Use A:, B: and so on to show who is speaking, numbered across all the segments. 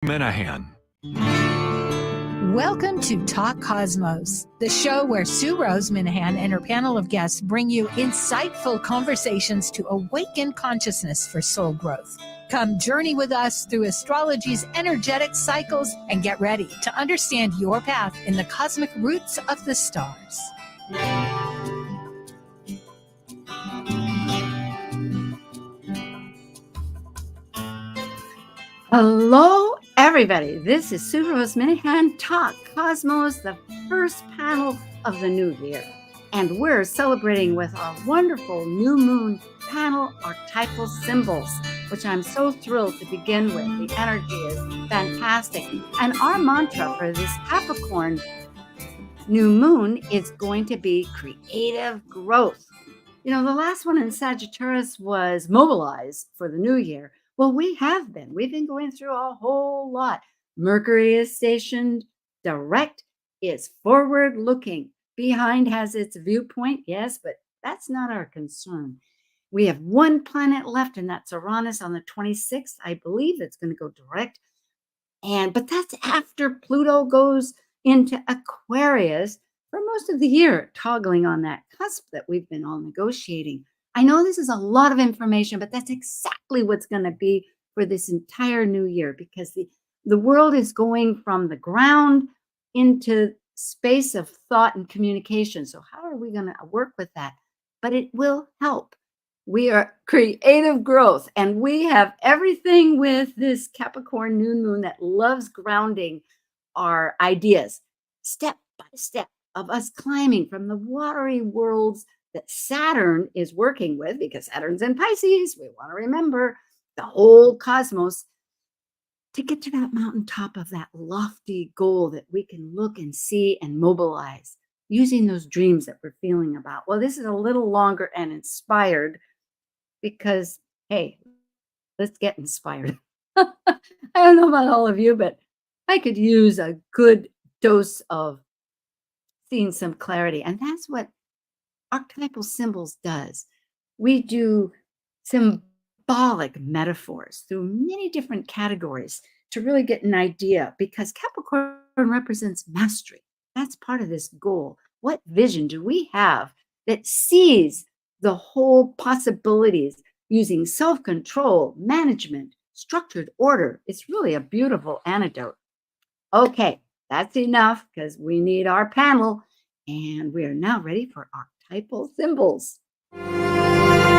A: Minahan.
B: Welcome to Talk Cosmos, the show where Sue Minahan and her panel of guests bring you insightful conversations to awaken consciousness for soul growth. Come journey with us through astrology's energetic cycles and get ready to understand your path in the cosmic roots of the stars.
C: Hello, everybody. This is Sue Minahan, Talk Cosmos, the first panel of the new year. And we're celebrating with our wonderful new moon panel, Archetypal Symbols, which I'm so thrilled to begin with. The energy is fantastic. And our mantra for this Capricorn new moon is going to be creative growth. You know, the last one in Sagittarius was mobilize for the new year. Well, we've been going through a whole lot. Mercury is stationed direct, is forward looking. Behind has its viewpoint, yes, but that's not our concern. We have one planet left, and that's Uranus on the 26th. I believe it's going to go direct. But that's after Pluto goes into Aquarius for most of the year, toggling on that cusp that we've been all negotiating. I know this is a lot of information, but that's exactly what's going to be for this entire new year, because the world is going from the ground into space of thought and communication. So how are we going to work with that? But it will help. We are creative growth, and we have everything with this Capricorn new moon that loves grounding our ideas, step by step, of us climbing from the watery worlds that Saturn is working with, because Saturn's in Pisces. We want to remember the whole cosmos, to get to that mountaintop of that lofty goal that we can look and see and mobilize using those dreams that we're feeling about. Well, this is a little longer and inspired because, hey, let's get inspired. I don't know about all of you, but I could use a good dose of seeing some clarity. And that's what Archetypal Symbols does. We do symbolic metaphors through many different categories to really get an idea, because Capricorn represents mastery. That's part of this goal. What vision do we have that sees the whole possibilities using self-control, management, structured order? It's really a beautiful antidote. Okay, that's enough, because we need our panel, and we are now ready for Archetypal Symbols.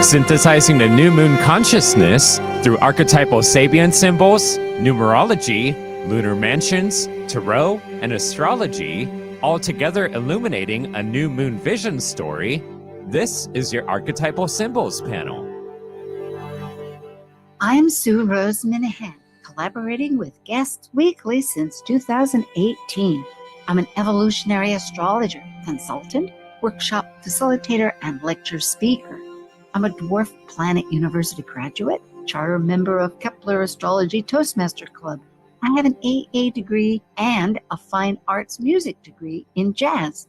A: Synthesizing the new moon consciousness through archetypal Sabian symbols, numerology, lunar mansions, tarot, and astrology, all together illuminating a new moon vision story. This is your Archetypal Symbols panel.
C: I'm Sue Minahan, collaborating with guests weekly since 2018. I'm an evolutionary astrologer, consultant, workshop facilitator, and lecture speaker. I'm a Dwarf Planet University graduate, charter member of Kepler Astrology Toastmaster Club. I have an AA degree and a fine arts music degree in jazz.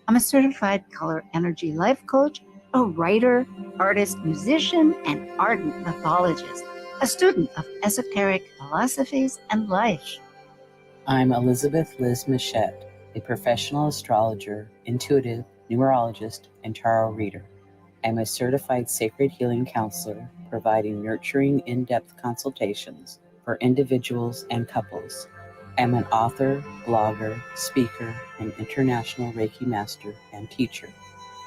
C: I'm a certified color energy life coach, a writer, artist, musician, and ardent mythologist, a student of esoteric philosophies and life.
D: I'm Elizabeth Liz Machette, a professional astrologer, intuitive, numerologist, and tarot reader. I'm a certified sacred healing counselor, providing nurturing, in-depth consultations for individuals and couples. I'm an author, blogger, speaker, and international Reiki master and teacher.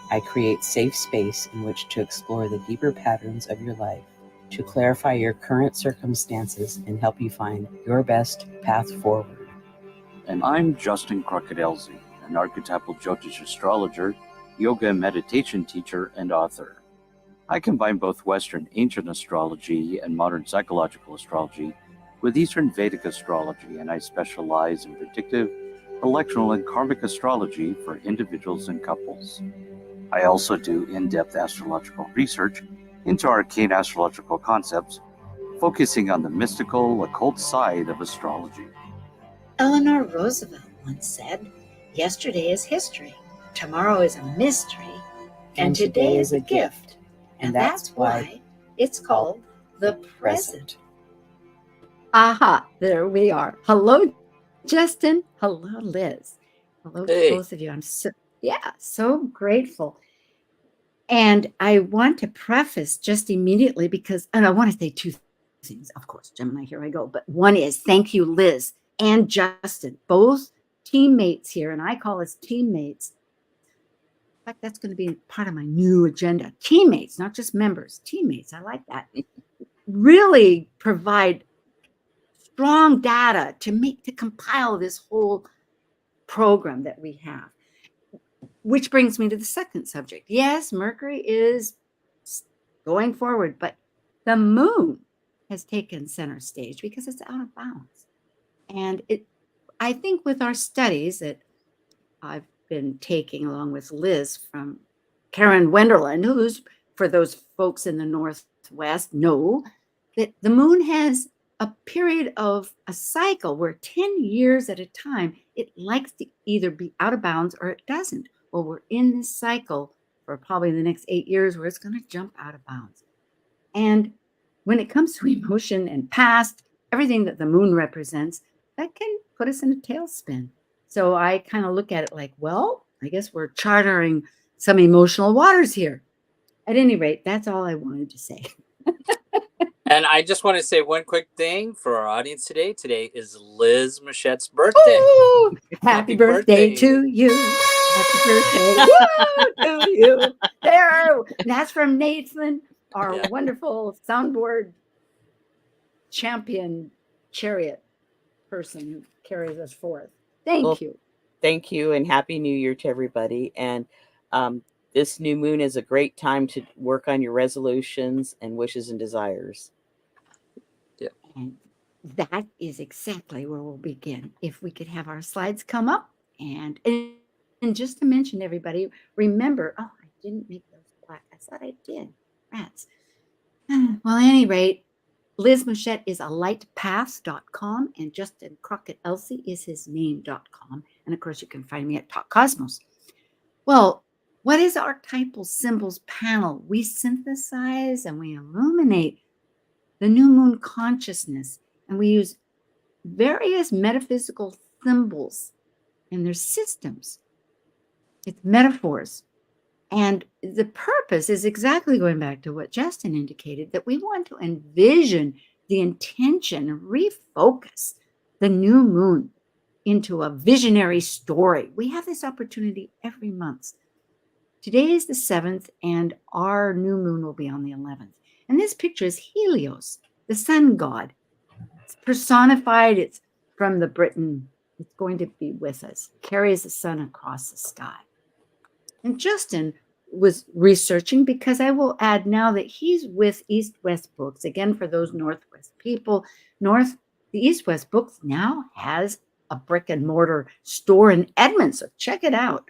D: I create safe space in which to explore the deeper patterns of your life, to clarify your current circumstances and help you find your best path forward.
E: And I'm Justin Crocodilzi, an archetypal Jyotish astrologer, yoga and meditation teacher, and author. I combine both Western ancient astrology and modern psychological astrology with Eastern Vedic astrology, and I specialize in predictive, electoral, and karmic astrology for individuals and couples. I also do in-depth astrological research into arcane astrological concepts, focusing on the mystical, occult side of astrology.
C: Eleanor Roosevelt once said, "Yesterday is history, tomorrow is a mystery, and today is a gift." And that's why it's called the present. Aha, there we are. Hello, Justin. Hello, Liz. Hello to
F: Hey.
C: both of you. I'm so grateful. And I want to preface just immediately because, and I want to say two things, of course, Gemini, here I go. But one is thank you, Liz and Justin, both teammates here. And I call us teammates. In fact, that's going to be part of my new agenda. Teammates, not just members, teammates. I like that. Really provide strong data to compile this whole program that we have. Which brings me to the second subject. Yes, Mercury is going forward, but the moon has taken center stage because it's out of bounds. And I think with our studies that I've been taking along with Liz from Karen Wenderland, who's, for those folks in the Northwest, know that the moon has a period of a cycle where 10 years at a time, it likes to either be out of bounds or it doesn't. Well, we're in this cycle for probably the next 8 years where it's going to jump out of bounds. And when it comes to emotion and past, everything that the moon represents, that can put us in a tailspin. So I kind of look at it like, well, I guess we're chartering some emotional waters here. At any rate, that's all I wanted to say.
F: And I just want to say one quick thing for our audience today. Today is Liz Machette's birthday.
C: Ooh, happy birthday to you. Happy birthday to you. There. That's from Nathan, our wonderful soundboard champion chariot person who carries us forth. Thank you.
G: Thank you, and Happy New Year to everybody. And this new moon is a great time to work on your resolutions and wishes and desires.
F: Yeah.
C: And that is exactly where we'll begin. If we could have our slides come up. And just to mention, everybody, remember, oh, I didn't make those black. I thought I did. Rats. Well, at any rate, Liz Machette is a lightpath.com and Justin Crockett Elsie is his name.com. And of course, you can find me at Talk Cosmos. Well, what is Archetypal Symbols panel? We synthesize and we illuminate the new moon consciousness, and we use various metaphysical symbols and their systems. It's metaphors. And the purpose is exactly going back to what Justin indicated, that we want to envision the intention and refocus the new moon into a visionary story. We have this opportunity every month. Today is the 7th, and our new moon will be on the 11th. And this picture is Helios, the sun god. It's personified. It's from the Britain. It's going to be with us. Carries the sun across the sky. And Justin was researching, because I will add now that he's with East West Books. Again, for those Northwest people, the East West Books now has a brick and mortar store in Edmonton. So check it out.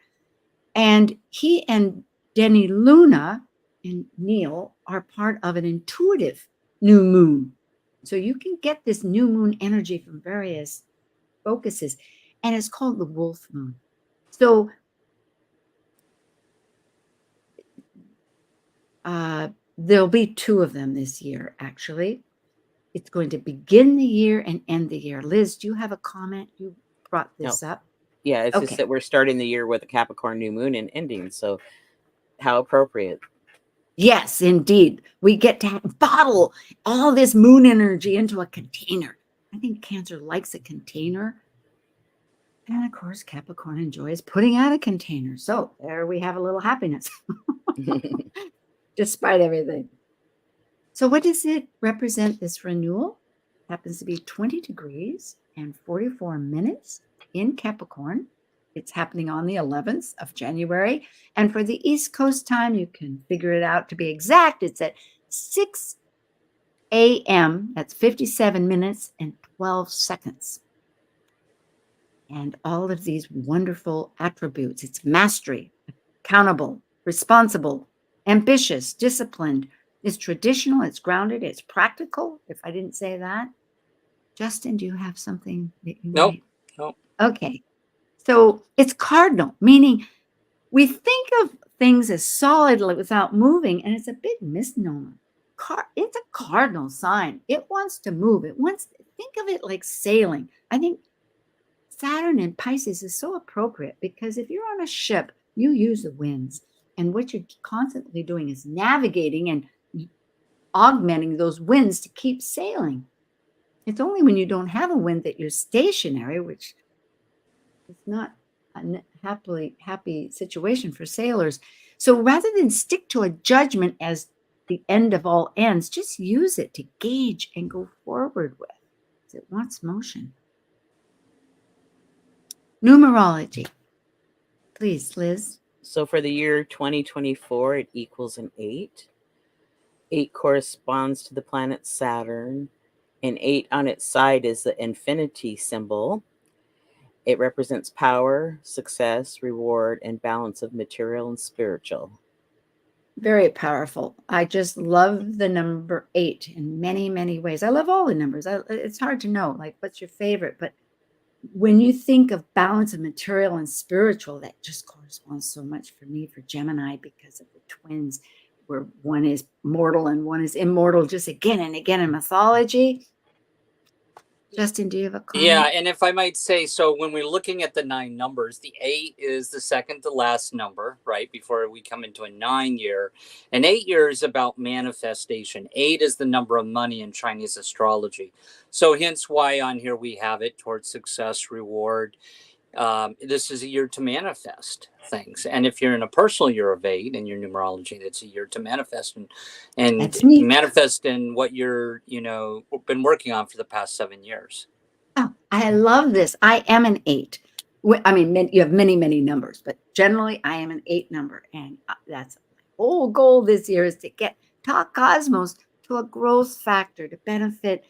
C: And he and Denny Luna and Neil are part of an intuitive new moon. So you can get this new moon energy from various focuses. And it's called the wolf moon. So there'll be 2 of them this year, actually. It's going to begin the year and end the year. Liz, do you have a comment? You brought this up.
G: Yeah, it's just that we're starting the year with a Capricorn new moon and ending. So how appropriate.
C: Yes, indeed. We get to bottle all this moon energy into a container. I think Cancer likes a container. And of course, Capricorn enjoys putting out a container. So there we have a little happiness. Despite everything. So what does it represent, this renewal? It happens to be 20 degrees and 44 minutes in Capricorn. It's happening on the 11th of January. And for the East Coast time, you can figure it out to be exact. It's at 6 a.m. That's 57 minutes and 12 seconds. And all of these wonderful attributes. It's mastery, accountable, responsible, ambitious, disciplined. It's traditional, it's grounded, it's practical, if I didn't say that. Justin, do you have something that you
F: Nope.
C: Okay. So it's cardinal, meaning we think of things as solid without moving, and it's a big misnomer. It's a cardinal sign. It wants to move. It wants think of it like sailing. I think Saturn in Pisces is so appropriate because if you're on a ship, you use the winds. And what you're constantly doing is navigating and augmenting those winds to keep sailing. It's only when you don't have a wind that you're stationary, which is not a happy situation for sailors. So rather than stick to a judgment as the end of all ends, just use it to gauge and go forward with. It wants motion. Numerology. Please, Liz.
G: So for the year 2024, it equals an 8. 8 corresponds to the planet Saturn, and 8 on its side is the infinity symbol. It represents power, success, reward, and balance of material and spiritual.
C: Very powerful. I just love the number 8 in many, many ways. I love all the numbers. It's hard to know, like, what's your favorite? But when you think of balance of material and spiritual, that just corresponds so much for me for Gemini because of the twins, where one is mortal and one is immortal, just again and again in mythology. Justin, do you have a comment?
F: Yeah, and if I might say, so when we're looking at the 9 numbers, the 8 is the second to last number, right, before we come into a 9 year. And 8 year is about manifestation. 8 is the number of money in Chinese astrology. So hence why on here we have it towards success, reward. This is a year to manifest things. And if you're in a personal year of 8 in your numerology, that's a year to manifest and manifest in what you're, been working on for the past 7 years.
C: Oh, I love this. I am an 8. I mean, you have many, many numbers, but generally I am an 8 number. And that's my whole goal this year is to get Talk Cosmos to a growth factor to benefit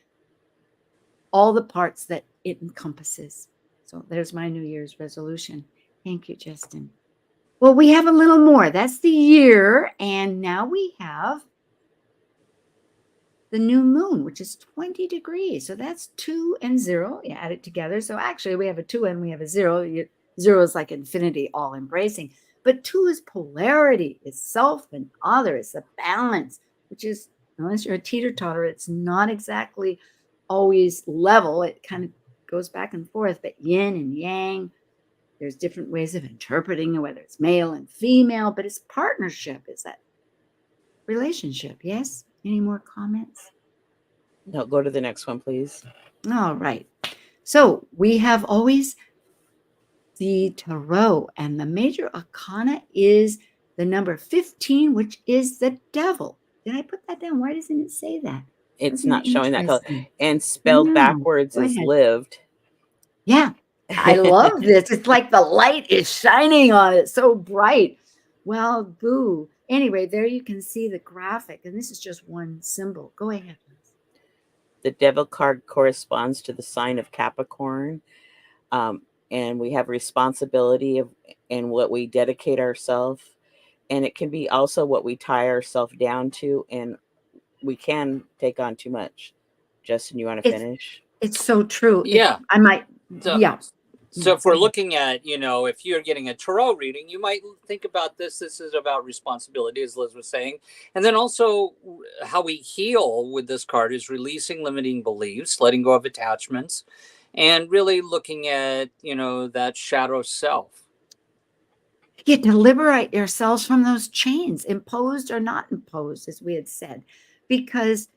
C: all the parts that it encompasses. So there's my New Year's resolution. Thank you, Justin. Well, we have a little more. That's the year. And now we have the new moon, which is 20 degrees. So that's 2 and 0. You add it together. So actually we have a 2 and we have a 0. 0 is like infinity, all embracing. But 2 is polarity. It's self and other. It's the balance, which is, unless you're a teeter-totter, it's not exactly always level. It kind of goes back and forth, but yin and yang, there's different ways of interpreting it, whether it's male and female, but it's partnership, is that relationship. Yes? Any more comments?
G: No, go to the next one, please.
C: All right. So we have always the tarot, and the major arcana is the number 15, which is the devil. Did I put that down? Why doesn't it say that?
G: It's not showing that color. And spelled backwards is lived.
C: Yeah, I love this. It's like the light is shining on it, so bright. Well, boo. Anyway, there you can see the graphic, and this is just one symbol. Go ahead, Liz.
G: The devil card corresponds to the sign of Capricorn, and we have responsibility in what we dedicate ourselves, and it can be also what we tie ourselves down to, and we can take on too much. Justin, you want to finish?
C: It's so true.
F: Yeah.
C: I might.
F: So,
C: yeah.
F: So if we're looking at, if you're getting a tarot reading, you might think about this. This is about responsibility, as Liz was saying. And then also how we heal with this card is releasing limiting beliefs, letting go of attachments, and really looking at, that shadow self.
C: You to liberate yourselves from those chains, imposed or not imposed, as we had said, because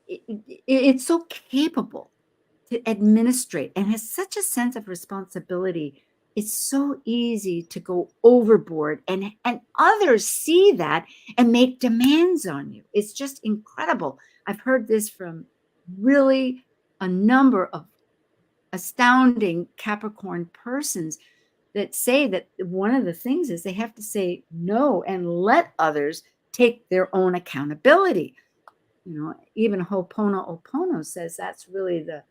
C: it's so capable to administrate and has such a sense of responsibility. It's so easy to go overboard, and others see that and make demands on you. It's just incredible. I've heard this from really a number of astounding Capricorn persons that say that one of the things is they have to say no and let others take their own accountability. Even Ho'oponopono says that's really the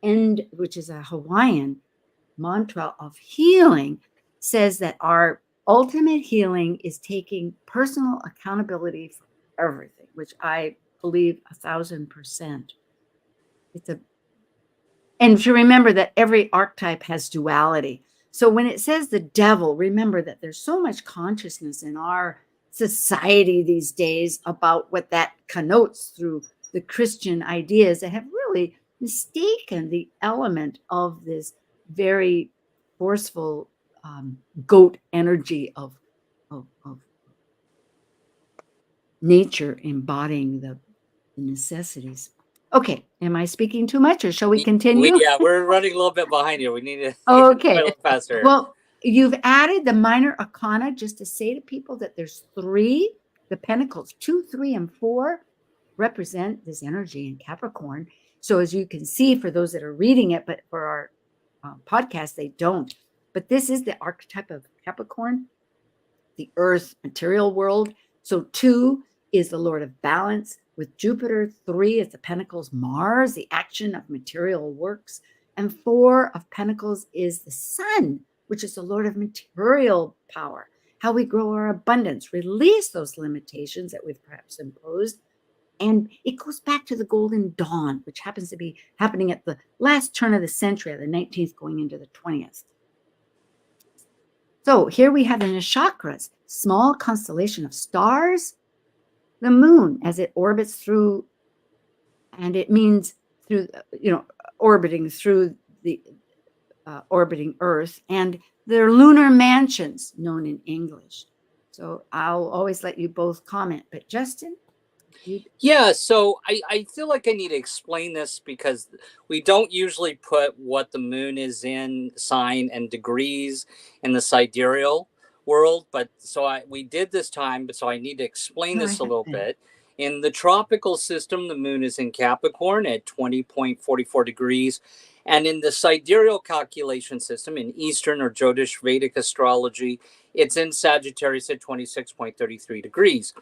C: end, which is a Hawaiian mantra of healing, says that our ultimate healing is taking personal accountability for everything, which I believe 1,000%. And to remember that every archetype has duality. So when it says the devil, remember that there's so much consciousness in our society these days about what that connotes through the Christian ideas that have really mistaken the element of this very forceful goat energy of nature embodying the necessities. Okay, am I speaking too much, or shall we continue?
F: We're running a little bit behind here. We need to
C: Okay.
F: a little faster.
C: Well, you've added the minor arcana just to say to people that there's 3, the pentacles, 2, 3, and 4 represent this energy in Capricorn. So as you can see, for those that are reading it, but for our podcast, they don't. But this is the archetype of Capricorn, the earth material world. So 2 is the Lord of balance with Jupiter. 3 is the pentacles, Mars, the action of material works. And 4 of pentacles is the sun, which is the Lord of material power, how we grow our abundance, release those limitations that we've perhaps imposed. And it goes back to the golden dawn, which happens to be happening at the last turn of the century, the 19th going into the 20th. So here we have in the chakras, small constellation of stars, the moon as it orbits through, and it means through, orbiting through the orbiting Earth, and their lunar mansions known in English. So I'll always let you both comment, but Justin?
F: Yeah, so I feel like I need to explain this because we don't usually put what the moon is in sign and degrees in the sidereal world, but we did this time, but so I need to explain this a little bit. In the tropical system, the moon is in Capricorn at 20.44 degrees. And in the sidereal calculation system, in Eastern or Jyotish Vedic astrology, it's in Sagittarius at 26.33 degrees.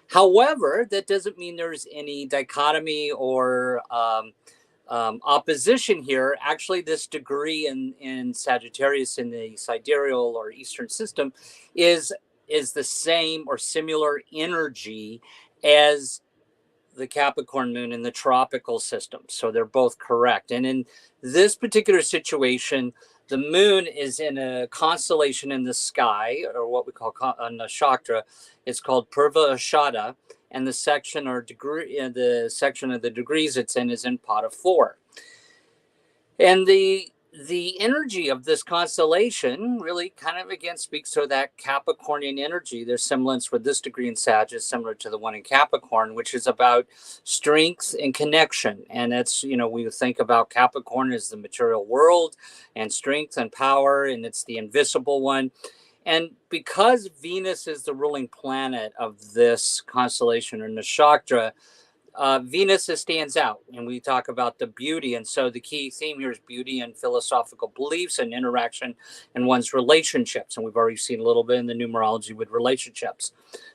F: However, that doesn't mean there's any dichotomy or opposition here. Actually, this degree in Sagittarius in the sidereal or Eastern system is the same or similar energy as the Capricorn moon in the tropical system. So they're both correct. And in this particular situation, the moon is in a constellation in the sky, or what we call on the nakshatra. It's called Purva Ashada, and the section or degree, the section of the degrees it's in is in Pada 4. And the energy of this constellation really kind of again speaks to that Capricornian energy. There's semblance with this degree in Sag is similar to the one in Capricorn, which is about strength and connection. And it's, we think about Capricorn as the material world and strength and power, and it's the invisible one. And because Venus is the ruling planet of this constellation or nakshatra, Venus stands out, and we talk about the beauty. And so the key theme here is beauty and philosophical beliefs and interaction in one's relationships. And we've already seen a little bit in the numerology with relationships.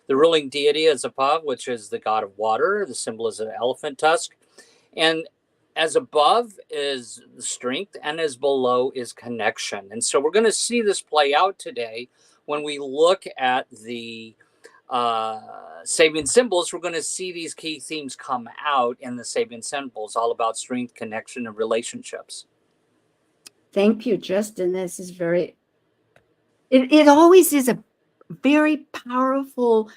F: The ruling deity is Apav, which is the god of water. The symbol is an elephant tusk. And as above is the strength, and as below is connection. And so we're going to see this play out today when we look at the Sabian symbols. We're going to see these key themes come out in the Sabian symbols, all about strength, connection, and relationships.
C: Thank you, Justin. This is it always is a very powerful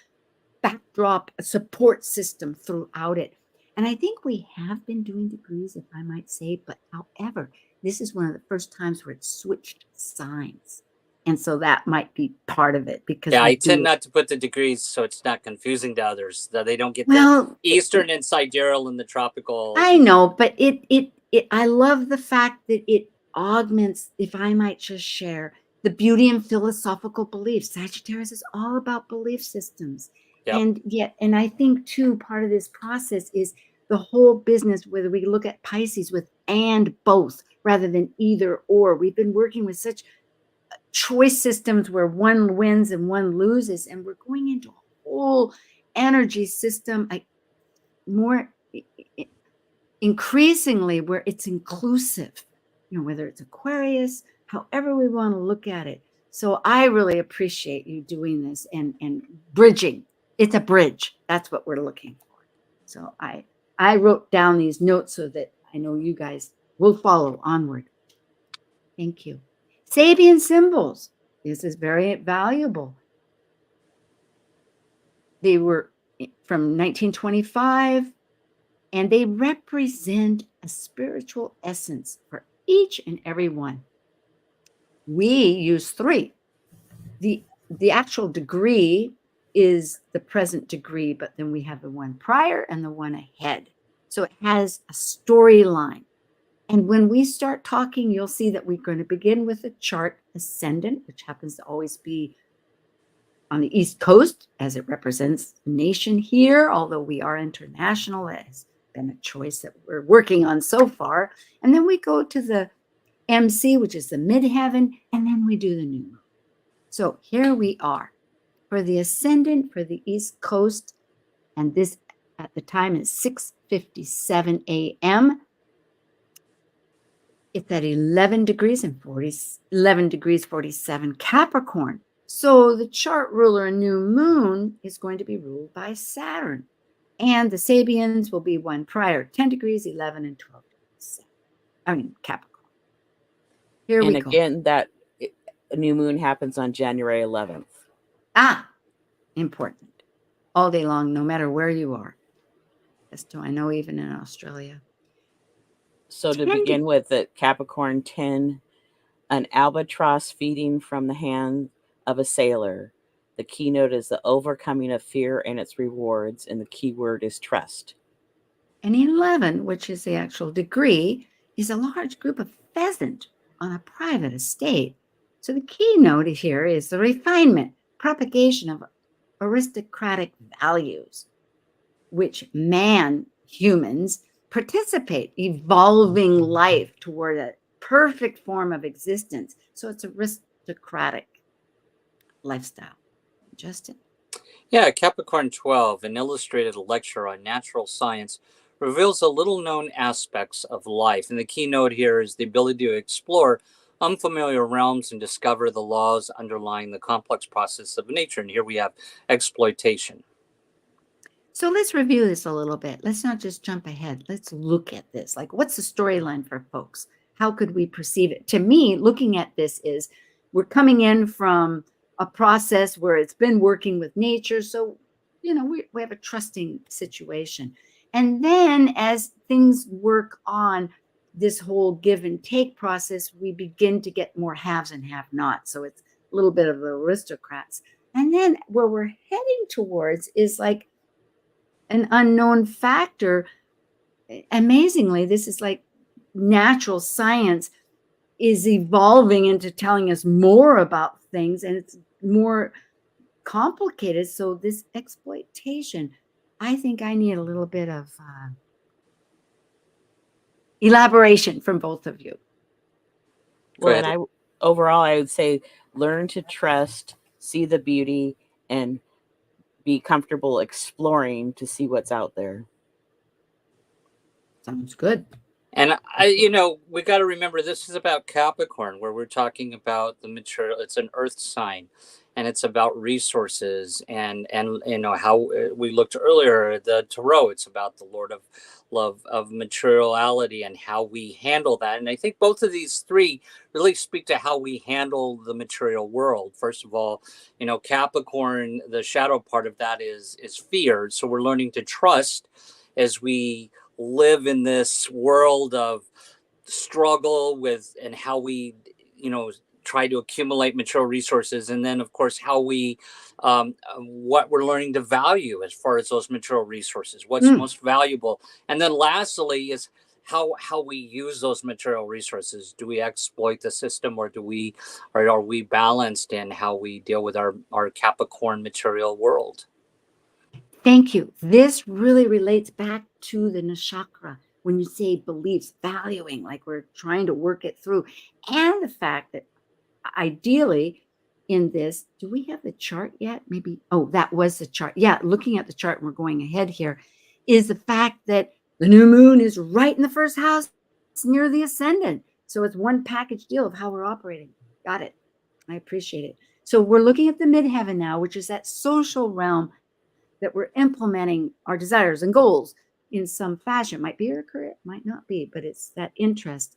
C: backdrop, a support system throughout it. And I think we have been doing degrees, if I might say, but however, this is one of the first times where it switched signs. And so that might be part of it, because
F: I tend not to put the degrees so it's not confusing to others, that they don't get
C: the
F: Eastern and sidereal and the tropical.
C: I know, but I love the fact that it augments, if I might just share, the beauty and philosophical beliefs. Sagittarius is all about belief systems. Yep. And I think too, part of this process is the whole business, whether we look at Pisces with and both rather than either or. We've been working with such choice systems where one wins and one loses, and we're going into a whole energy system, more increasingly where it's inclusive, whether it's Aquarius, however we want to look at it. So I really appreciate you doing this and bridging. It's a bridge. That's what we're looking for. So I wrote down these notes so that I know you guys will follow onward. Thank you. Sabian symbols. This is very valuable. They were from 1925 And they represent a spiritual essence for each and every one. We use 3. The actual degree is the present degree, but then we have the one prior and the one ahead. So it has a storyline. And when we start talking, you'll see that we're going to begin with the chart ascendant, which happens to always be on the East Coast, as it represents the nation here, although we are international. It has been a choice that we're working on so far. And then we go to the MC, which is the midheaven, and then we do the new moon. So here we are for the ascendant for the East Coast, and this at the time is 6:57 a.m. It's at 11 degrees 47 Capricorn. So the chart ruler new moon is going to be ruled by Saturn. And the Sabians will be one prior, 10 degrees, 11 and 12 degrees. Capricorn. Here we go.
G: And again, that new moon happens on January 11th.
C: Important. All day long, no matter where you are. As do I know, even in Australia.
G: So to begin with, the Capricorn 10, an albatross feeding from the hand of a sailor. The keynote is the overcoming of fear and its rewards, and the key word is trust.
C: And 11, which is the actual degree, is a large group of pheasant on a private estate. So the keynote here is the refinement, propagation of aristocratic values, which humans, participate, evolving life toward a perfect form of existence. So it's aristocratic lifestyle. Justin?
F: Yeah, Capricorn 12, an illustrated lecture on natural science, reveals the little-known aspects of life. And the keynote here is the ability to explore unfamiliar realms and discover the laws underlying the complex process of nature. And here we have exploitation.
C: So let's review this a little bit. Let's not just jump ahead. Let's look at this. Like, what's the storyline for folks? How could we perceive it? To me, looking at this is we're coming in from a process where it's been working with nature. So, we have a trusting situation. And then as things work on this whole give and take process, we begin to get more haves and have-nots. So it's a little bit of the aristocrats. And then where we're heading towards is like an unknown factor. Amazingly, this is like natural science is evolving into telling us more about things, and it's more complicated. So this exploitation, I think I need a little bit of elaboration from both of you.
G: Well, and overall, I would say learn to trust, see the beauty, and be comfortable exploring to see what's out there.
C: Sounds good.
F: And we got to remember this is about Capricorn, where we're talking about the material. It's an earth sign, and it's about resources and how we looked earlier, the tarot, it's about the Lord of love, of materiality, and how we handle that. And I think both of these three really speak to how we handle the material world. First of all, Capricorn, the shadow part of that is fear. So we're learning to trust as we live in this world of struggle with, and how we, try to accumulate material resources. And then of course, how we, what we're learning to value as far as those material resources, what's most valuable. And then lastly is how we use those material resources. Do we exploit the system, or are we balanced in how we deal with our Capricorn material world?
C: Thank you. This really relates back to the Nakshatra. When you say beliefs, valuing, like we're trying to work it through, and the fact that ideally in this, do we have the chart yet? Maybe, that was the chart. Yeah, looking at the chart, and we're going ahead here, is the fact that the new moon is right in the first house. It's near the ascendant. So it's one package deal of how we're operating. Got it. I appreciate it. So we're looking at the midheaven now, which is that social realm that we're implementing our desires and goals in some fashion. Might be your career, might not be, but it's that interest.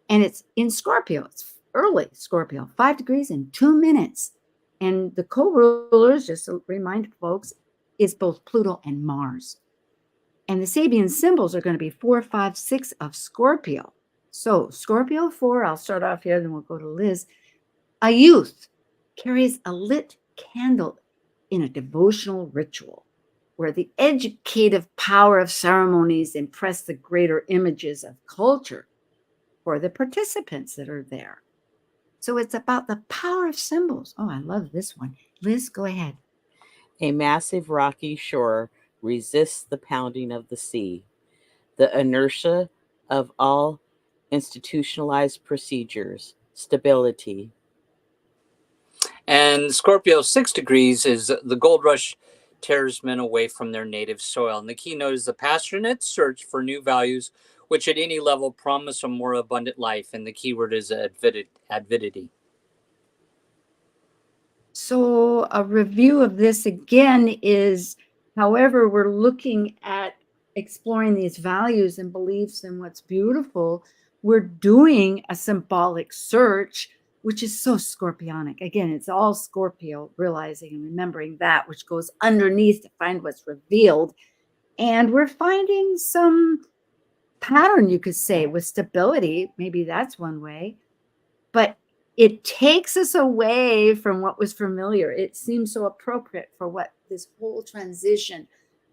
C: And it's in Scorpio. It's early Scorpio, 5 degrees and 2 minutes. And the co-rulers, just to remind folks, is both Pluto and Mars. And the Sabian symbols are going to be 4, 5, 6 of Scorpio. So Scorpio 4, I'll start off here, then we'll go to Liz. A youth carries a lit candle in a devotional ritual where the educative power of ceremonies impress the greater images of culture for the participants that are there. So it's about the power of symbols. Oh, I love this one. Liz, go ahead.
G: A massive rocky shore resists the pounding of the sea. The inertia of all institutionalized procedures, stability.
F: And Scorpio 6 degrees is the gold rush tears men away from their native soil. And the keynote is the passionate search for new values, which at any level promise a more abundant life. And the keyword is avidity.
C: So a review of this again is, however, we're looking at exploring these values and beliefs and what's beautiful, we're doing a symbolic search, which is so scorpionic. Again, it's all Scorpio, realizing and remembering that which goes underneath to find what's revealed. And we're finding some pattern, you could say, with stability. Maybe that's one way. But it takes us away from what was familiar. It seems so appropriate for what this whole transition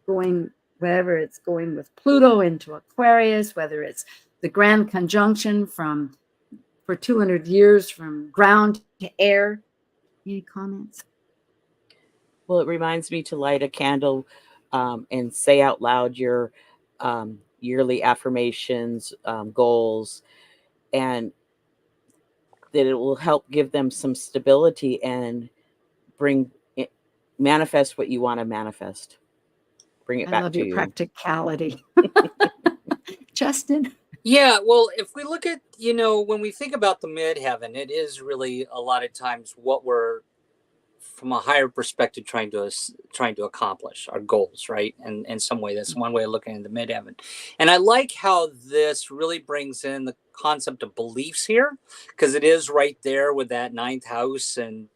C: going, whether it's going with Pluto into Aquarius, whether it's the grand conjunction for 200 years from ground to air. Any comments?
G: Well, it reminds me to light a candle and say out loud your yearly affirmations, goals, and that it will help give them some stability and manifest what you want to manifest. Bring it back to you.
C: I love your practicality. Justin?
F: Yeah, well, if we look at, when we think about the midheaven, it is really a lot of times what we're, from a higher perspective, trying to accomplish our goals, right? And in some way, that's one way of looking at the midheaven. And I like how this really brings in the concept of beliefs here, because it is right there with that ninth house and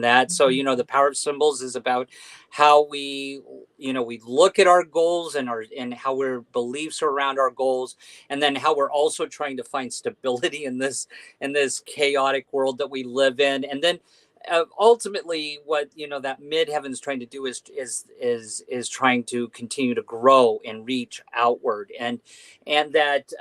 F: that. So, the power of symbols is about how we look at our goals and how our beliefs are around our goals, and then how we're also trying to find stability in this chaotic world that we live in. And then ultimately what that midheaven is trying to do is trying to continue to grow and reach outward, and that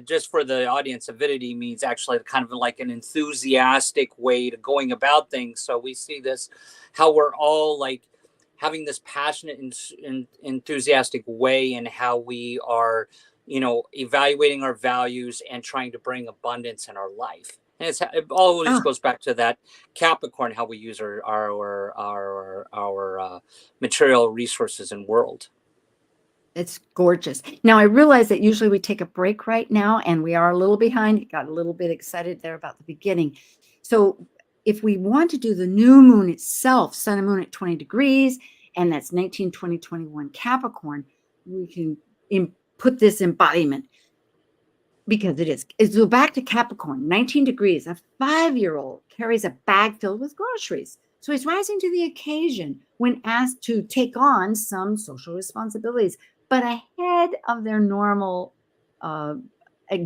F: just for the audience, avidity means actually kind of like an enthusiastic way to going about things. So we see this, how we're all like having this passionate and enthusiastic way in how we are evaluating our values and trying to bring abundance in our life. And it always goes back to that Capricorn, how we use our material resources and world.
C: It's gorgeous. Now, I realize that usually we take a break right now, and we are a little behind. Got a little bit excited there about the beginning. So if we want to do the new moon itself, sun and moon at 20 degrees, and that's 19, 20, 21 Capricorn, we can put this embodiment. Because it is. So back to Capricorn, 19 degrees, a 5-year-old carries a bag filled with groceries. So he's rising to the occasion when asked to take on some social responsibilities, but ahead of their normal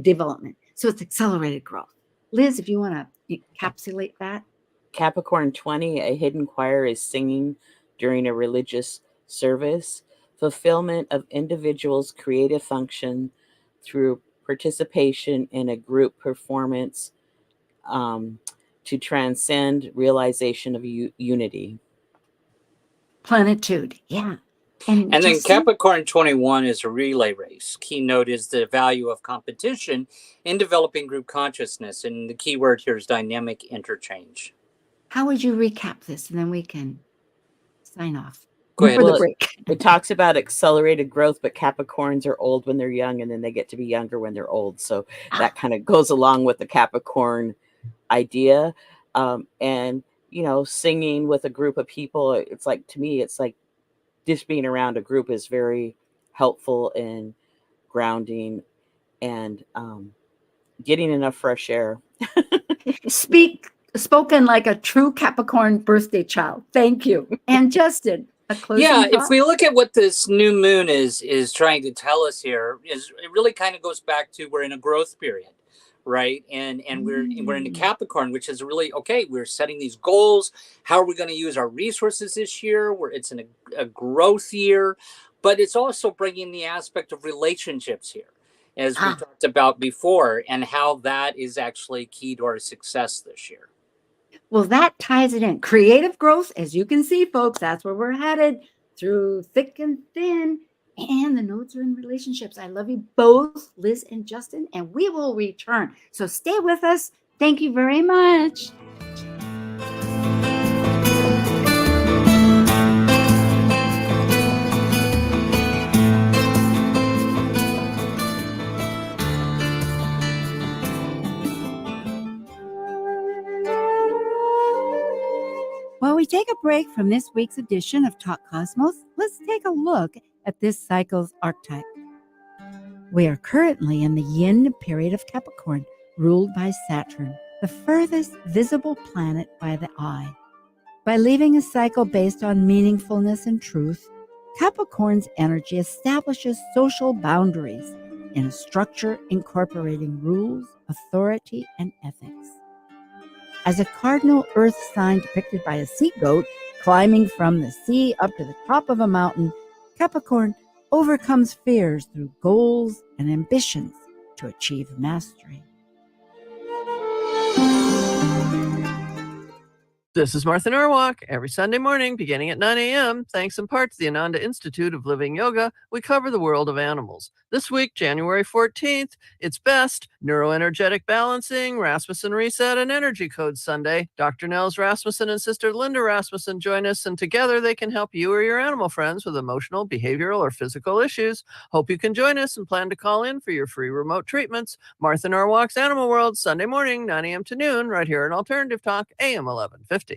C: development. So it's accelerated growth. Liz, if you want to encapsulate that.
G: Capricorn 20, a hidden choir is singing during a religious service. Fulfillment of individuals' creative function through participation in a group performance to transcend realization of unity.
C: Plenitude, yeah.
F: And then Capricorn 21 is a relay race. Keynote is the value of competition in developing group consciousness. And the key word here is dynamic interchange.
C: How would you recap this? And then we can sign off.
F: Go ahead.
C: For the break.
G: It talks about accelerated growth, but Capricorns are old when they're young, and then they get to be younger when they're old. So that kind of goes along with the Capricorn idea. And, singing with a group of people, it's like, to me, it's like just being around a group is very helpful in grounding and getting enough fresh air.
C: Spoken like a true Capricorn birthday child. Thank you. And Justin, A closing
F: Yeah, if
C: thought?
F: we look at what this new moon is trying to tell us here, is it really kind of goes back to we're in a growth period, right? And we're in the
C: Mm.
F: Capricorn, which is really okay. We're setting these goals. How are we going to use our resources this year? Where it's in a growth year, but it's also bringing the aspect of relationships here, as we
C: Ah,
F: talked about before, and how that is actually key to our success this year.
C: well, that ties it in. Creative growth, as you can see, folks, that's where we're headed through thick and thin. And the nodes are in relationships. I love you both, Liz and Justin, and we will return. So stay with us. Thank you very much. While we take a break from this week's edition of Talk Cosmos, let's take a look at this cycle's archetype. We are currently in the yin period of Capricorn, ruled by Saturn, the furthest visible planet by the eye. By leaving a cycle based on meaningfulness and truth, Capricorn's energy establishes social boundaries in a structure incorporating rules, authority, and ethics. As a cardinal earth sign depicted by a sea goat climbing from the sea up to the top of a mountain, Capricorn overcomes fears through goals and ambitions to achieve mastery.
H: This is Martha Norwalk. Every Sunday morning, beginning at 9 a.m., thanks in part to the Ananda Institute of Living Yoga, we cover the world of animals. This week, January 14th, it's BEST, Neuroenergetic Balancing, Rasmussen Reset, and Energy Code Sunday. Dr. Nels Rasmussen and Sister Linda Rasmussen join us, and together they can help you or your animal friends with emotional, behavioral, or physical issues. Hope you can join us and plan to call in for your free remote treatments. Martha Norwalk's Animal World, Sunday morning, 9 a.m. to noon, right here on Alternative Talk, AM 1150.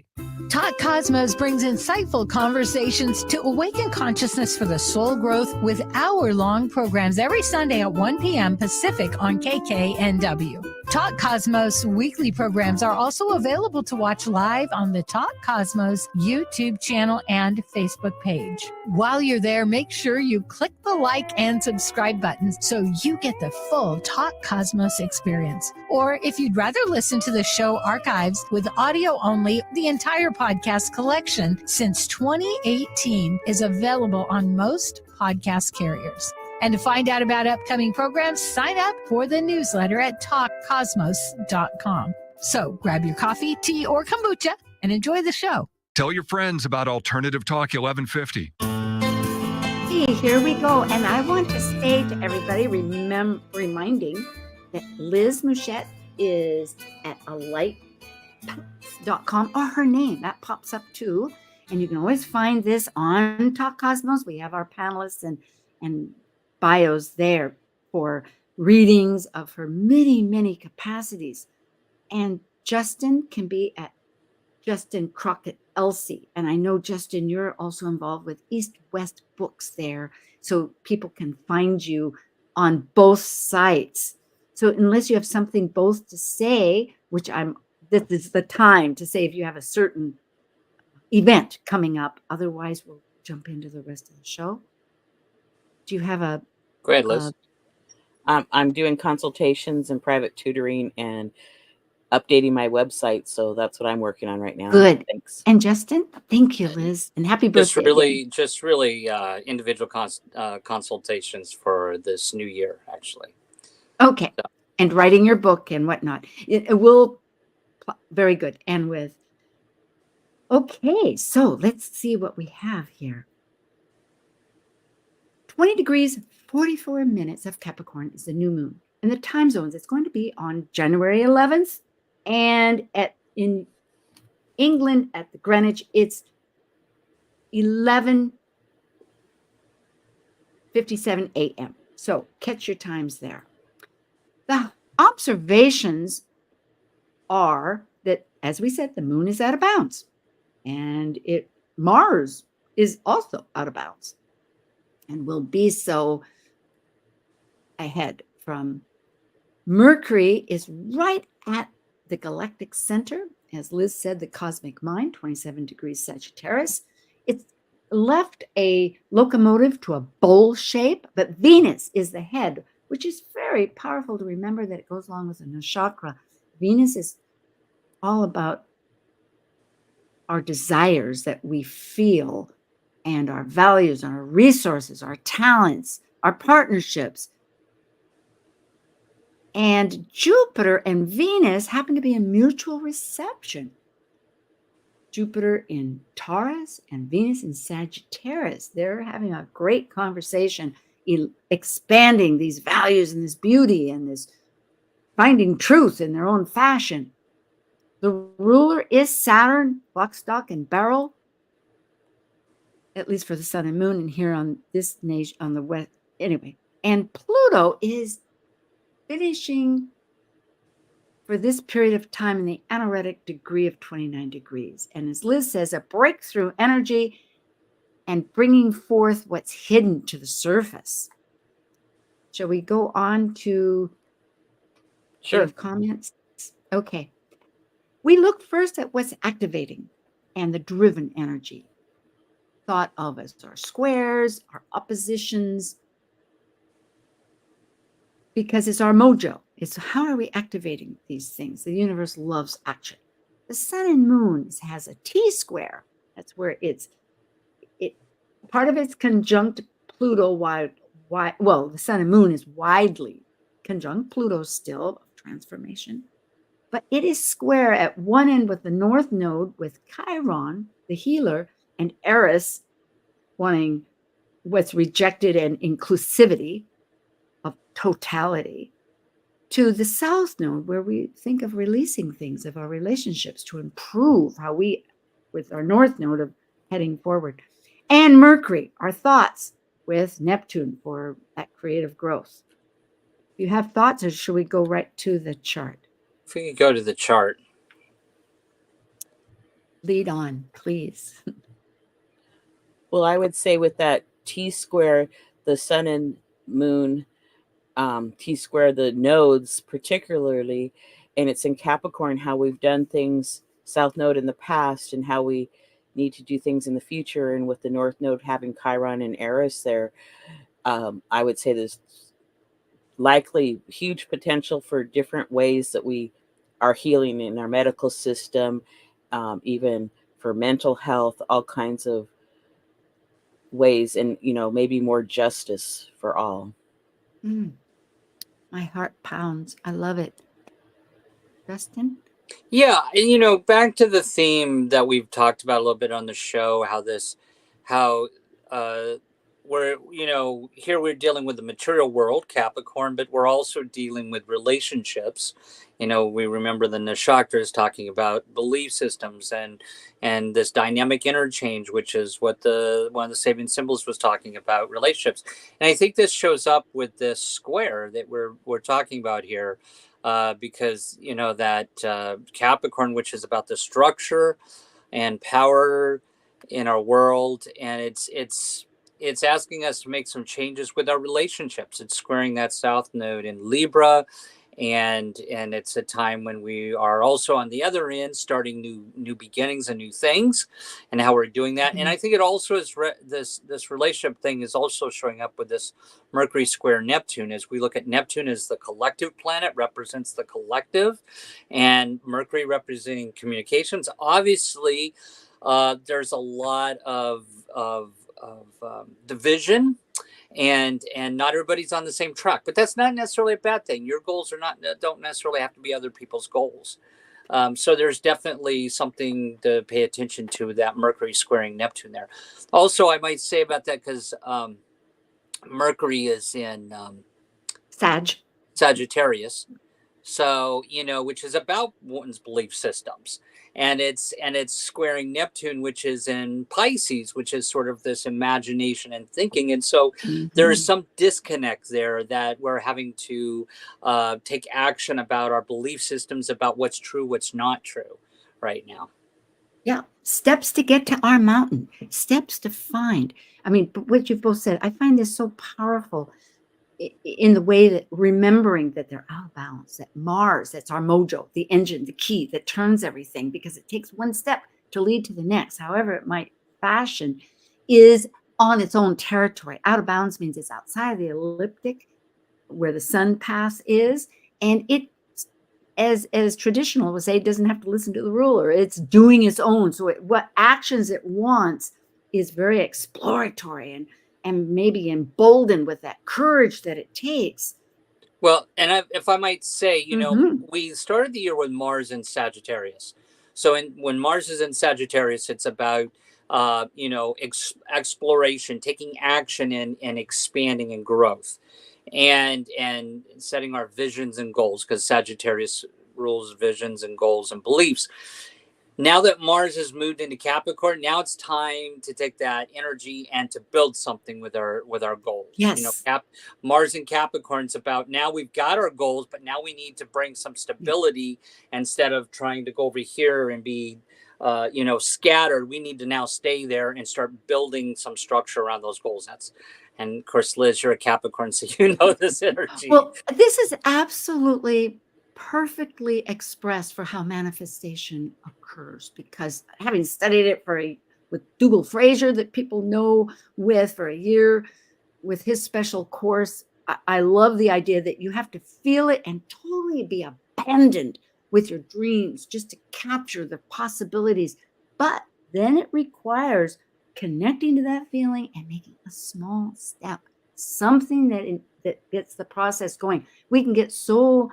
B: Talk Cosmos brings insightful conversations to awaken consciousness for the soul growth with hour-long programs every Sunday at 1 p.m. Pacific on KKNW. Talk Cosmos weekly programs are also available to watch live on the Talk Cosmos YouTube channel and Facebook page. While you're there, make sure you click the like and subscribe buttons so you get the full Talk Cosmos experience. Or if you'd rather listen to the show archives with audio only, the entire podcast collection since 2018 is available on most podcast carriers. And to find out about upcoming programs, sign up for the newsletter at talkcosmos.com. So grab your coffee, tea, or kombucha and enjoy the show.
I: Tell your friends about Alternative Talk 1150.
C: Hey, here we go. And I want to say to everybody, reminding that Liz Mouchette is at alightpops.com, or her name, that pops up too. And you can always find this on Talk Cosmos. We have our panelists and bios there for readings of her many, many capacities. And Justin can be at Justin Crockett Elsie. And I know, Justin, you're also involved with East West Books there, so people can find you on both sites. So unless you have something both to say, this is the time to say if you have a certain event coming up. Otherwise, we'll jump into the rest of the show. Do you have a...
F: Go ahead, Liz.
G: I'm doing consultations and private tutoring and updating my website. So that's what I'm working on right now.
C: Good.
G: Thanks.
C: And Justin, thank you, Liz. And happy birthday.
F: Just really individual consultations for this new year, actually.
C: Okay.
F: So.
C: And writing your book and whatnot. It will... Very good. And with... Okay, so let's see what we have here. 20 degrees, 44 minutes of Capricorn is the new moon. And the time zones, it's going to be on January 11th. And in England, at the Greenwich, it's 11:57 a.m. So catch your times there. The observations are that, as we said, the moon is out of bounds. And Mars is also out of bounds and will be so ahead from Mercury is right at the galactic center. As Liz said, the cosmic mind, 27 degrees Sagittarius. It's left a locomotive to a bowl shape, but Venus is the head, which is very powerful to remember that it goes along with the nakshatra. Venus is all about our desires that we feel and our values, our resources, our talents, our partnerships. And Jupiter and Venus happen to be in mutual reception. Jupiter in Taurus and Venus in Sagittarius. They're having a great conversation, expanding these values and this beauty and this finding truth in their own fashion. The ruler is Saturn, lock, stock, and barrel, at least for the sun and moon, and here on this nation, on the west. Anyway, and Pluto is finishing for this period of time in the anaretic degree of 29 degrees. And as Liz says, a breakthrough energy and bringing forth what's hidden to the surface. Shall we go on to comments? Okay. We look first at what's activating and the driven energy. Thought of as our squares, our oppositions, because it's our mojo. It's how are we activating these things? The universe loves action. The sun and moon has a T-square. That's where it part of it's conjunct Pluto. Well, the sun and moon is widely conjunct Pluto still of transformation, but it is square at one end with the north node with Chiron, the healer, and Eris wanting what's rejected and inclusivity of totality, to the south node where we think of releasing things of our relationships to improve how we, with our north node of heading forward, and Mercury, our thoughts, with Neptune for that creative growth. If you have thoughts, or should we go right to the chart?
F: If we could go to the chart.
C: Lead on, please.
G: Well, I would say with that T-square, the sun and moon, T-square, the nodes particularly, and it's in Capricorn, how we've done things, south node in the past, and how we need to do things in the future. And with the north node having Chiron and Eris there, I would say there's likely huge potential for different ways that we are healing in our medical system, even for mental health, all kinds of ways, and maybe more justice for all.
C: My heart pounds. I love it. Justin?
F: Yeah, and back to the theme that we've talked about a little bit on the show, we're here we're dealing with the material world, Capricorn, but we're also dealing with relationships. We remember the nakshatra is talking about belief systems and this dynamic interchange, which is what one of the Sabian symbols was talking about, relationships. And I think this shows up with this square that we're talking about here, because that Capricorn, which is about the structure and power in our world, and it's asking us to make some changes with our relationships. It's squaring that south node in Libra, and it's a time when we are also on the other end starting new beginnings and new things, and how we're doing that. And I think it also is this relationship thing is also showing up with this Mercury square Neptune. As we look at Neptune as the collective planet, represents the collective, and Mercury representing communications. Obviously, there's a lot of division, and not everybody's on the same track, but that's not necessarily a bad thing. Your goals don't necessarily have to be other people's goals. So there's definitely something to pay attention to, that Mercury squaring Neptune there. Also, I might say about that, because Mercury is in Sagittarius, so which is about one's belief systems, and it's squaring Neptune, which is in Pisces, which is sort of this imagination and thinking. And so there is some disconnect there that we're having to take action about our belief systems, about what's true, what's not true right now.
C: Yeah, steps to get to our mountain, steps to find. I mean, what you've both said, I find this so powerful in the way that remembering that they're out of balance, that Mars, that's our mojo, the engine, the key that turns everything, because it takes one step to lead to the next, however it might fashion. is on its own territory. Out of bounds means it's outside of the ecliptic where the sun path is, and it, as traditional would say, it doesn't have to listen to the ruler. It's doing its own. So what actions it wants is very exploratory and maybe emboldened with that courage that it takes.
F: Well, and if I might say,
C: Mhm.
F: we started the year with Mars in Sagittarius. So when Mars is in Sagittarius, it's about exploration, taking action, and expanding and growth, and setting our visions and goals, because Sagittarius rules visions and goals and beliefs. Now that Mars has moved into Capricorn, now it's time to take that energy and to build something with our goals.
C: Yes.
F: Mars in Capricorn's about, now we've got our goals, but now we need to bring some stability instead of trying to go over here and be scattered. We need to now stay there and start building some structure around those goals. And of course, Liz, you're a Capricorn, so you know this energy.
C: Well, this is absolutely perfectly expressed for how manifestation occurs, because having studied it with Dougal Fraser, that people know with for a year, with his special course, I love the idea that you have to feel it and totally be abandoned with your dreams just to capture the possibilities. But then it requires connecting to that feeling and making a small step, something that gets the process going. We can get so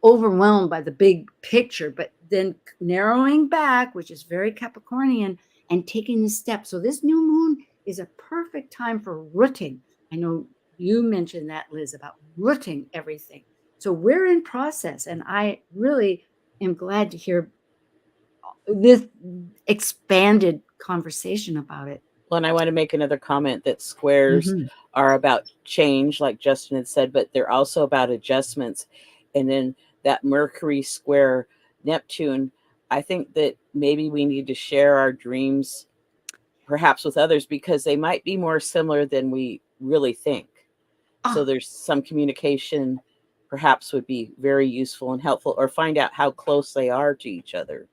C: overwhelmed by the big picture, but then narrowing back, which is very Capricornian, and taking the step. So this new moon is a perfect time for rooting. I know you mentioned that, Liz, about rooting everything. So we're in process, and I really am glad to hear this expanded conversation about it.
G: Well, and I want to make another comment that squares are about change, like Justin had said, but they're also about adjustments. And then that Mercury square Neptune, I think that maybe we need to share our dreams perhaps with others, because they might be more similar than we really think. So there's some communication perhaps would be very useful and helpful, or find out how close they are to each other.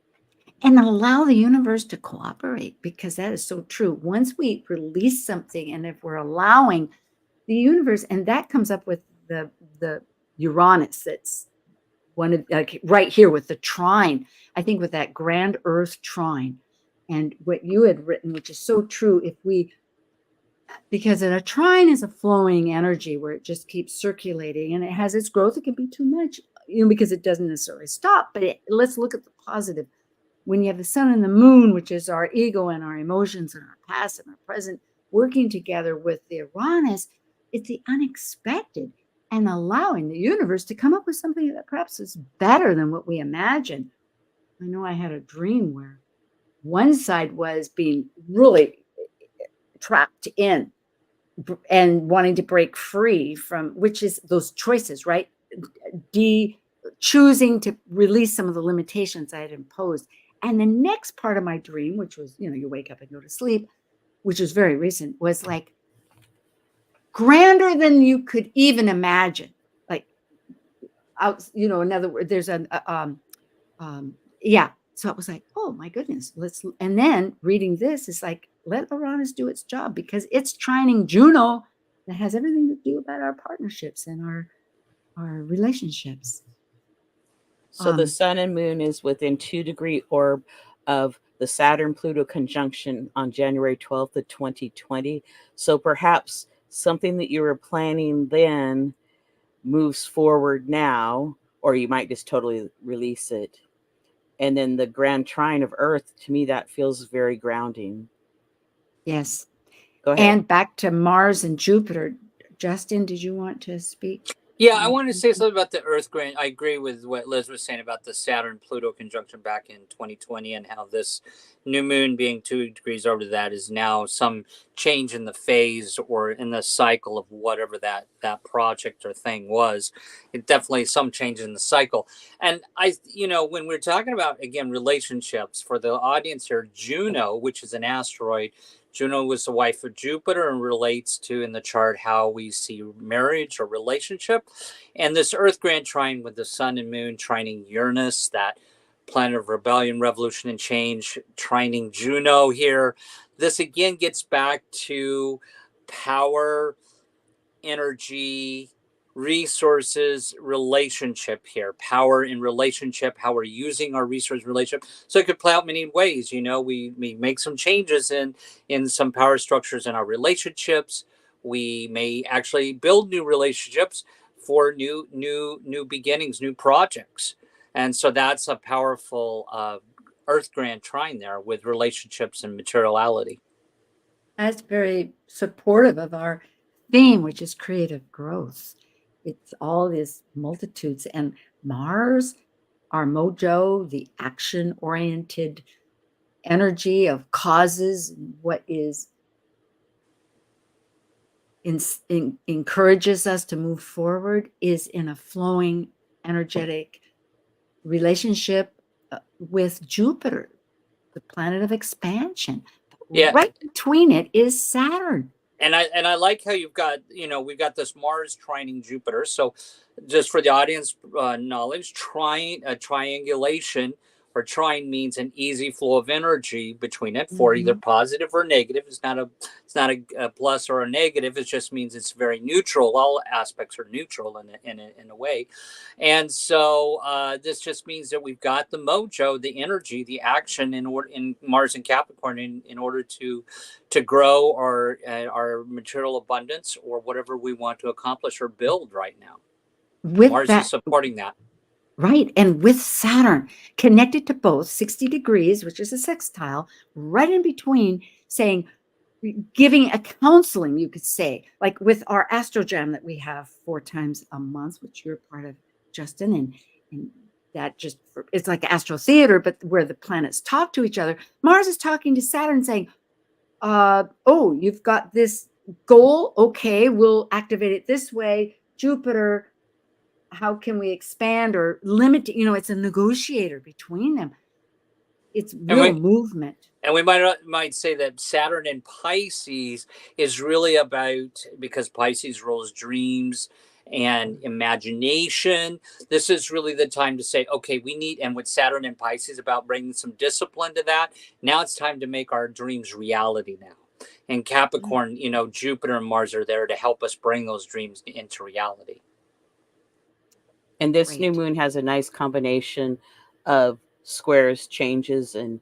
C: And allow the universe to cooperate, because that is so true. Once we release something, and if we're allowing the universe, and that comes up with the Uranus, that's one of, like, right here with the trine, I think with that grand earth trine, and what you had written, which is so true, because a trine is a flowing energy where it just keeps circulating, and it has its growth. It can be too much, because it doesn't necessarily stop, but let's look at the positive. When you have the sun and the moon, which is our ego and our emotions and our past and our present, working together with the Uranus, it's the unexpected, and allowing the universe to come up with something that perhaps is better than what we imagine. I know I had a dream where one side was being really trapped in and wanting to break free from, which is those choices, right? Choosing to release some of the limitations I had imposed. And the next part of my dream, which was, you wake up and go to sleep, which was very recent, was like grander than you could even imagine. Like, in other words, there's So it was like, oh my goodness, and then reading this is like, let Uranus do its job, because it's trining Juno, that has everything to do about our partnerships and our relationships.
G: So the sun and moon is within 2-degree orb of the Saturn-Pluto conjunction on January 12th of 2020. So perhaps something that you were planning then moves forward now, or you might just totally release it. And then the grand trine of Earth, to me, that feels very grounding.
C: Yes.
G: Go ahead.
C: And back to Mars and Jupiter. Justin, did you want to speak?
F: Yeah, I wanted to say something about the Earth grand. I agree with what Liz was saying about the Saturn-Pluto conjunction back in 2020, and how this new moon being 2 degrees over that is now some change in the phase or in the cycle of whatever that project or thing was. It definitely some change in the cycle. And when we're talking about, again, relationships, for the audience here, Juno, which is an asteroid, Juno was the wife of Jupiter and relates to, in the chart, how we see marriage or relationship. And this Earth grand trine with the sun and moon trining Uranus, that planet of rebellion, revolution, and change, trining Juno here. This again gets back to power, energy, resources, relationship here. Power in relationship, how we're using our resource relationship. So it could play out many ways. We make some changes in some power structures in our relationships. We may actually build new relationships for new beginnings, new projects. And so that's a powerful Earth Grand trine there with relationships and materiality.
C: That's very supportive of our theme, which is creative growth. It's all these multitudes, and Mars, our mojo, the action-oriented energy of causes, what is encourages us to move forward, is in a flowing, energetic relationship with Jupiter, the planet of expansion.
F: Yeah.
C: Right between it is Saturn.
F: And I like how you've got, we've got this Mars trining Jupiter. So just for the audience knowledge, triangulation or trine means an easy flow of energy between it for either positive or negative. It's not a plus or a negative. It just means it's very neutral. All aspects are neutral in a way. And so this just means that we've got the mojo, the energy, the action in Mars and Capricorn in order to grow our material abundance or whatever we want to accomplish or build right now. Mars is supporting that.
C: Right. And with Saturn connected to both 60 degrees, which is a sextile, right in between, saying, giving a counseling, you could say, like with our Astrojam that we have 4 times a month, which you're part of, Justin, and that just, it's like Astro Theater, but where the planets talk to each other. Mars is talking to Saturn saying, oh, you've got this goal. Okay, we'll activate it this way. Jupiter, how can we expand or limit? It's a negotiator between them. It's real movement.
F: And we might say that Saturn in Pisces is really about, because Pisces rules dreams and imagination. This is really the time to say, okay, we need, and with Saturn in Pisces about bringing some discipline to that. Now it's time to make our dreams reality now. And Capricorn, Jupiter and Mars are there to help us bring those dreams into reality.
G: And this new moon has a nice combination of squares, changes, and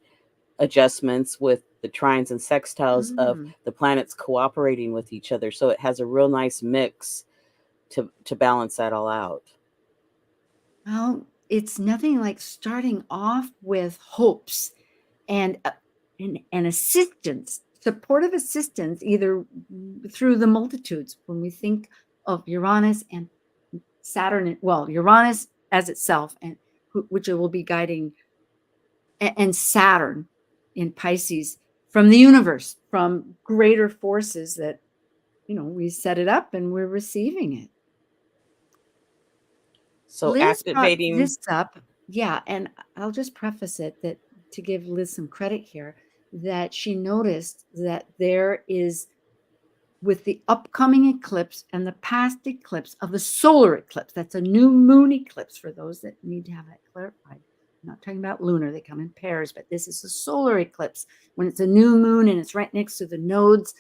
G: adjustments with the trines and sextiles of the planets cooperating with each other. So it has a real nice mix to balance that all out.
C: Well, it's nothing like starting off with hopes and assistance, supportive assistance, either through the multitudes. When we think of Uranus and Saturn, well, Uranus as itself, and which it will be guiding, and Saturn in Pisces from the universe, from greater forces that, we set it up and we're receiving it.
G: So
C: Liz
G: activating
C: this up, yeah, and I'll just preface it that to give Liz some credit here, that she noticed that there is, with the upcoming eclipse and the past eclipse of the solar eclipse, that's a new moon eclipse for those that need to have that clarified. I'm not talking about lunar, they come in pairs, but this is a solar eclipse when it's a new moon and it's right next to the nodes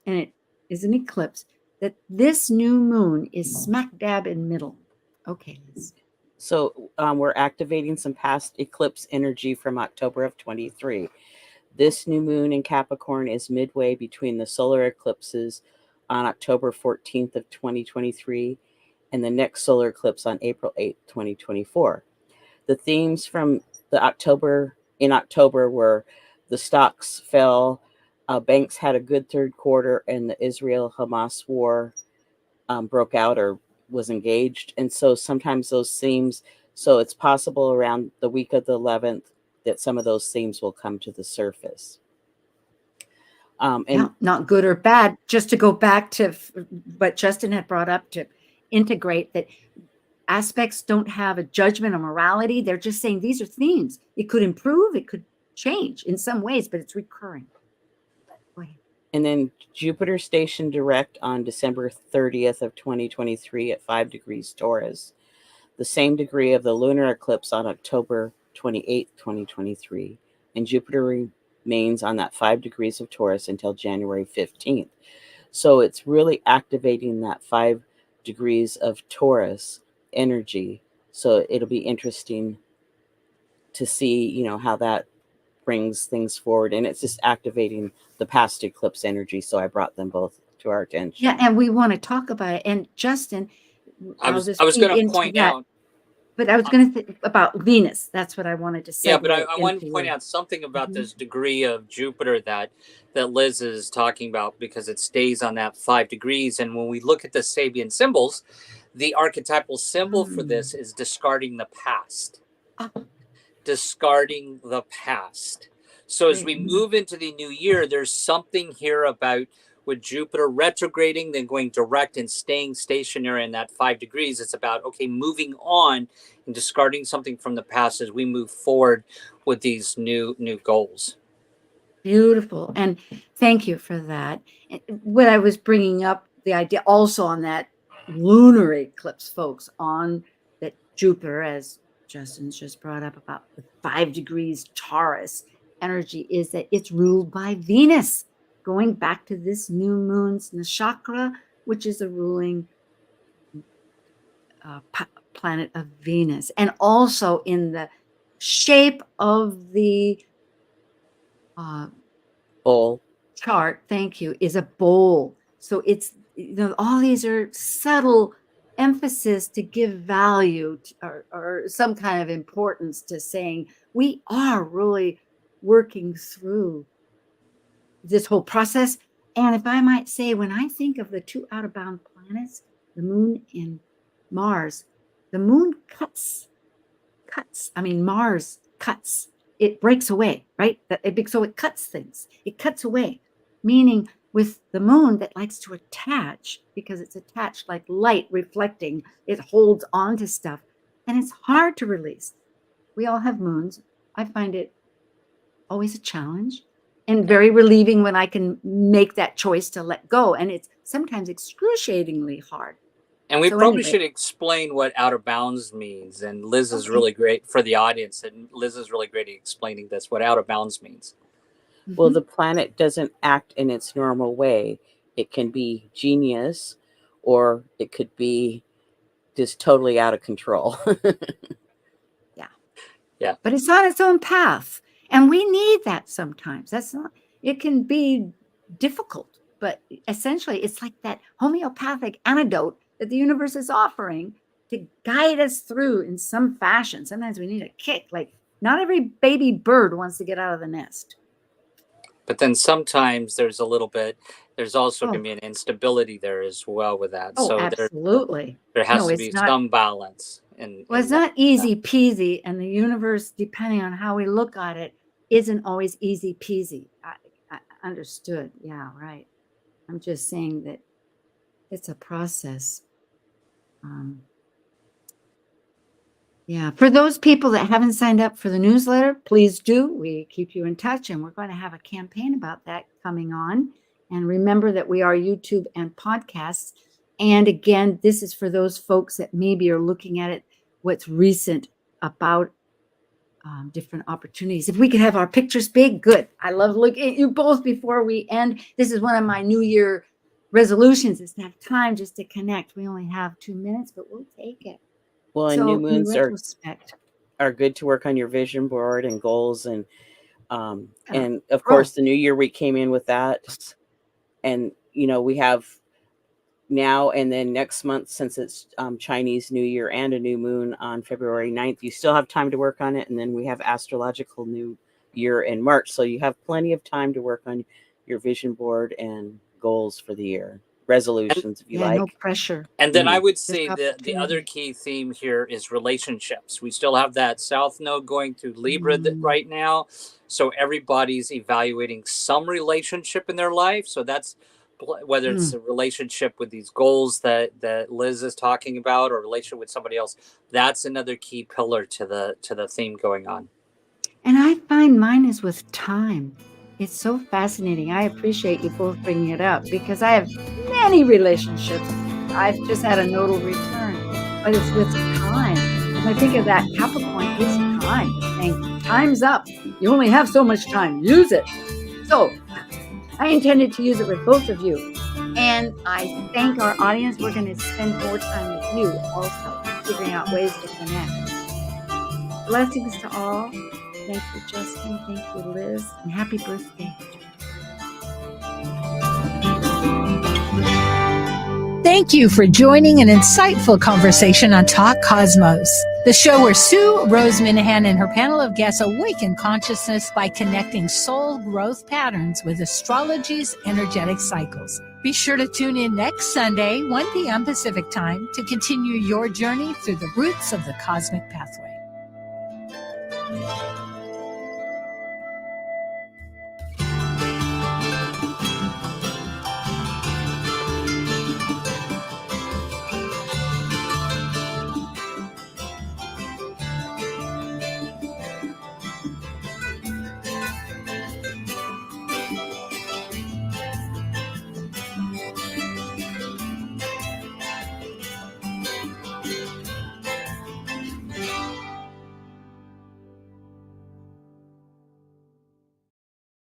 C: and it is an eclipse, that this new moon is smack dab in middle. Okay, Liz.
G: So we're activating some past eclipse energy from October of 23. This new moon in Capricorn is midway between the solar eclipses on October 14th of 2023 and the next solar eclipse on April 8th, 2024. The themes from October were the stocks fell, banks had a good third quarter, and the Israel-Hamas war broke out or was engaged. And so sometimes those themes, so it's possible around the week of the 11th that some of those themes will come to the surface. And
C: not good or bad, just to go back to what Justin had brought up, to integrate that aspects don't have a judgment or morality. They're just saying these are themes. It could improve, it could change in some ways, but it's recurring. Go ahead.
G: And then Jupiter stationed direct on December 30th of 2023 at 5 degrees Taurus, the same degree of the lunar eclipse on October 28th, 2023. And Jupiter remains on that 5 degrees of Taurus until January 15th. So it's really activating that 5 degrees of Taurus energy. So it'll be interesting to see, how that brings things forward. And it's just activating the past eclipse energy. So I brought them both to our attention.
C: Yeah, and we want to talk about it. And Justin,
F: I was going to point out.
C: But I was going to say about Venus. That's what I wanted to say.
F: Yeah, but I wanted to point out something about this degree of Jupiter that Liz is talking about, because it stays on that 5 degrees. And when we look at the Sabian symbols, the archetypal symbol for this is discarding the past. Discarding the past. So as we move into the new year, there's something here about with Jupiter retrograding, then going direct and staying stationary in that 5 degrees. It's about, okay, moving on and discarding something from the past as we move forward with these new goals.
C: Beautiful. And thank you for that. What I was bringing up, the idea also on that lunar eclipse, folks, on that Jupiter, as Justin's just brought up about the 5 degrees Taurus energy, is that it's ruled by Venus. Going back to this new moon's nakshatra, which is a ruling planet of Venus, and also in the shape of the
G: bowl
C: chart. Thank you. Is a bowl. So it's all these are subtle emphasis to give value or some kind of importance to saying we are really working through this whole process. And if I might say, when I think of the 2 out-of-bound planets, the moon and Mars, the moon cuts. Mars cuts. It breaks away, right? So it cuts things. It cuts away, meaning with the moon that likes to attach, because it's attached like light reflecting, it holds on to stuff, and it's hard to release. We all have moons. I find it always a challenge. And very relieving when I can make that choice to let go. And it's sometimes excruciatingly hard.
F: And we probably should explain what out of bounds means. And Liz is really great for the audience. And Liz is really great at explaining this, what out of bounds means.
G: Well, the planet doesn't act in its normal way. It can be genius, or it could be just totally out of control.
C: Yeah. But it's on its own path. And we need that sometimes. It can be difficult, but essentially it's like that homeopathic antidote that the universe is offering to guide us through in some fashion. Sometimes we need a kick. Like not every baby bird wants to get out of the nest.
F: But then sometimes there's also going to be an instability there as well with that.
C: So absolutely.
F: There has to be some balance.
C: It's not easy peasy, and the universe, depending on how we look at it, isn't always easy peasy. I understood. Yeah, right. I'm just saying that it's a process. For those people that haven't signed up for the newsletter, please do. We keep you in touch, and we're going to have a campaign about that coming on. And remember that we are YouTube and podcasts. And again, this is for those folks that maybe are looking at it, what's recent about different opportunities. If we could have our pictures big, good. I love looking at you both before we end. This is one of my New Year resolutions, is to have time just to connect. We only have 2 minutes, but we'll take it.
G: Well, and new moons are good to work on your vision board and goals, and of course the new year we came in with that, and we have now and then next month, since it's Chinese New Year and a new moon on February 9th, you still have time to work on it. And then we have astrological New Year in March. So you have plenty of time to work on your vision board and goals for the year. Resolutions, if you like.
C: No pressure.
F: And then I would say that the other key theme here is relationships. We still have that South Node going through Libra right now. So everybody's evaluating some relationship in their life. So that's whether it's a relationship with these goals that Liz is talking about, or a relationship with somebody else. That's another key pillar to the theme going on.
C: And I find mine is with time. It's so fascinating. I appreciate you both bringing it up, because I have many relationships. I've just had a nodal return, but it's with time. When I think of that Capricorn, it's time. And time's up. You only have so much time. Use it. So I intended to use it with both of you. And I thank our audience. We're going to spend more time with you also, figuring out ways to connect. Blessings to all. Thank you, Justin. Thank you, Liz. And happy birthday.
B: Thank you for joining an insightful conversation on Talk Cosmos, the show where Sue Rose Minahan and her panel of guests awaken consciousness by connecting soul growth patterns with astrology's energetic cycles. Be sure to tune in next Sunday, 1 p.m. Pacific Time, to continue your journey through the roots of the cosmic pathway.